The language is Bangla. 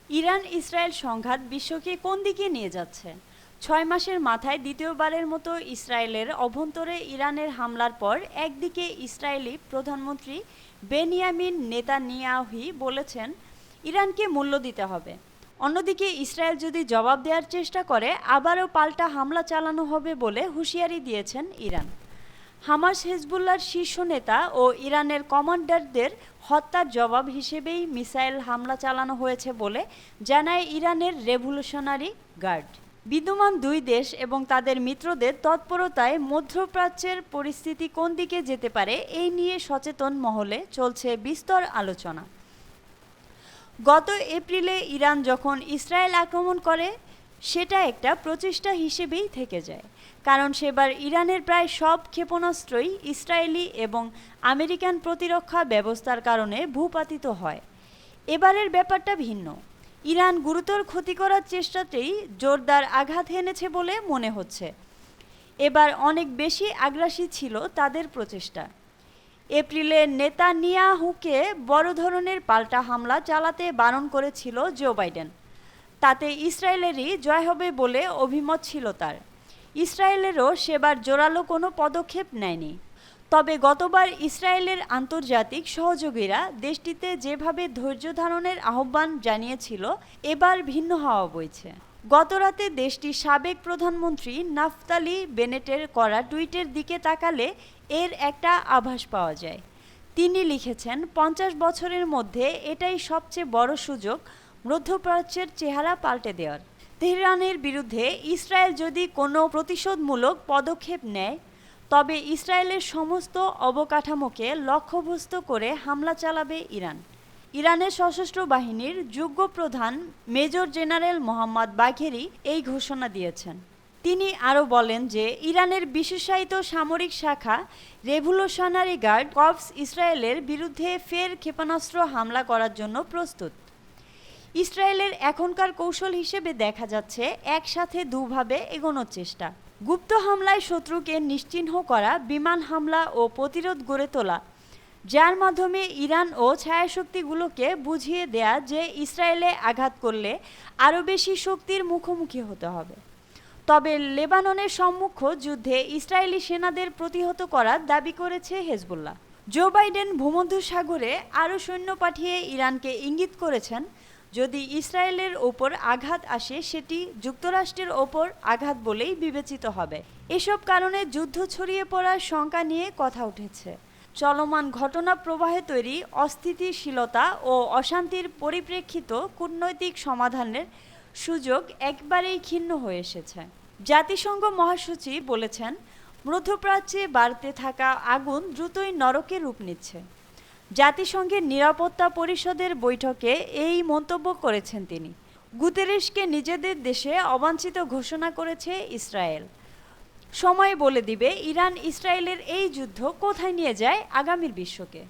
ইরান ইসরায়েল সংঘাত বিশ্বকে কোন দিকে নিয়ে যাচ্ছে? ৬ মাসের মাথায় দ্বিতীয়বারের মতো ইসরায়েলের অভ্যন্তরে ইরানের হামলার পর একদিকে ইসরায়েলি প্রধানমন্ত্রী বেনিয়ামিন নেতানিয়াহু বলেছেন ইরানকে মূল্য দিতে হবে। অন্যদিকে ইসরায়েল যদি জবাব দেওয়ার চেষ্টা করে আবারও পাল্টা হামলা চালানো হবে বলে হুঁশিয়ারি দিয়েছেন ইরান। হামাস হেজবুল্লাহর শীর্ষ নেতা ও ইরানের কমান্ডারদের হত্যার জবাব হিসেবেই মিসাইল হামলা চালানো হয়েছে বলে জানায় ইরানের রেভলিউশনারি গার্ড। বিদ্যমান দুই দেশ এবং তাদের মিত্রদের তৎপরতায় মধ্যপ্রাচ্যের পরিস্থিতি কোন দিকে যেতে পারে এই নিয়ে সচেতন মহলে চলছে বিস্তর আলোচনা। গত এপ্রিলে ইরান যখন ইসরায়েল আক্রমণ করে সেটা একটা প্রচেষ্টা হিসেবেই থেকে যায়, কারণ সেবার ইরানের প্রায় সব ক্ষেপণাস্ত্রই ইসরায়েলি এবং আমেরিকান প্রতিরক্ষা ব্যবস্থার কারণে ভূপাতিত হয়। এবারের ব্যাপারটা ভিন্ন। ইরান গুরুতর ক্ষতি করার চেষ্টাতেই জোরদার আঘাত হেনেছে বলে মনে হচ্ছে। এবার অনেক বেশি আগ্রাসী ছিল তাদের প্রচেষ্টা। এপ্রিলে নেতানিয়াহুকে বড় ধরনের পাল্টা হামলা চালাতে বারণ করেছিল জো বাইডেন। তাতে ইসরায়েলেরই জয় হবে বলে অভিমত ছিল তার। ইসরায়েলেরও সেবার জোরালো কোনো পদক্ষেপ নেয়নি। তবে গতবার ইসরায়েলের আন্তর্জাতিক সহযোগীরা দেশটিতে যেভাবে ধৈর্য ধারণের আহ্বান জানিয়েছিল, এবার ভিন্ন হাওয়া বইছে। গতরাতে দেশটির সাবেক প্রধানমন্ত্রী নাফতালি বেনেটের করা টুইটের দিকে তাকালে এর একটা আভাস পাওয়া যায়। তিনি লিখেছেন, ৫০ বছরের মধ্যে এটাই সবচেয়ে বড় সুযোগ মধ্যপ্রাচ্যের চেহারা পাল্টে দেওয়ার। তেহরানের বিরুদ্ধে ইসরায়েল যদি কোনো প্রতিশোধমূলক পদক্ষেপ নেয় তবে ইসরায়েলের সমস্ত অবকাঠামোকে লক্ষ্যবস্তু করে হামলা চালাবে ইরান। ইরানের সশস্ত্র বাহিনীর যুগ্ম প্রধান মেজর জেনারেল মোহাম্মদ বাঘেরি এই ঘোষণা দিয়েছেন। তিনি আরও বলেন যে ইরানের বিশেষায়িত সামরিক শাখা রেভলিউশনারি গার্ড কর্পস ইসরায়েলের বিরুদ্ধে ফের ক্ষেপণাস্ত্র হামলা করার জন্য প্রস্তুত। ইসরায়েলের এখনকার কৌশল হিসেবে দেখা যাচ্ছে একসাথে দুভাবে এগোনোর চেষ্টা। গুপ্ত হামলায় শত্রুকে নিশ্চিহ্ন করা, বিমান হামলা ও প্রতিরোধ গড়ে তোলা, যার মাধ্যমে ইরান ও ছায়াশক্তিগুলোকে বুঝিয়ে দেয়া যে ইসরায়েলে আঘাত করলে আরও বেশি শক্তির মুখোমুখি হতে হবে। তবে লেবাননের সম্মুখ যুদ্ধে ইসরায়েলি সেনাদের প্রতিহত করার দাবি করেছে হেজবুল্লাহ। জো বাইডেন ভূমধ্যসাগরে আরও সৈন্য পাঠিয়ে ইরানকে ইঙ্গিত করেছেন, যদি ইসরায়েলের ওপর আঘাত আসে সেটি যুক্তরাষ্ট্রের ওপর আঘাত বলেই বিবেচিত হবে। এসব কারণে যুদ্ধ ছড়িয়ে পড়ার শঙ্কা নিয়ে কথা উঠেছে। চলমান ঘটনা প্রবাহে তৈরি অস্থিতিশীলতা ও অশান্তির পরিপ্রেক্ষিত কূটনৈতিক সমাধানের সুযোগ একবারেই ক্ষীণ হয়ে এসেছে। জাতিসংঘ মহাসচিব বলেছেন, মধ্যপ্রাচ্যে বাড়তে থাকা আগুন দ্রুতই নরকে রূপ নিচ্ছে। জাতিসংঘের নিরাপত্তা পরিষদের বৈঠকে এই মন্তব্য করেছেন তিনি। গুতেরেশকে নিজেদের দেশে অবাঞ্ছিত ঘোষণা করেছে ইসরায়েল। সময় বলে দিবে ইরান ইসরায়েলের এই যুদ্ধ কোথায় নিয়ে যায় আগামীর বিশ্বকে।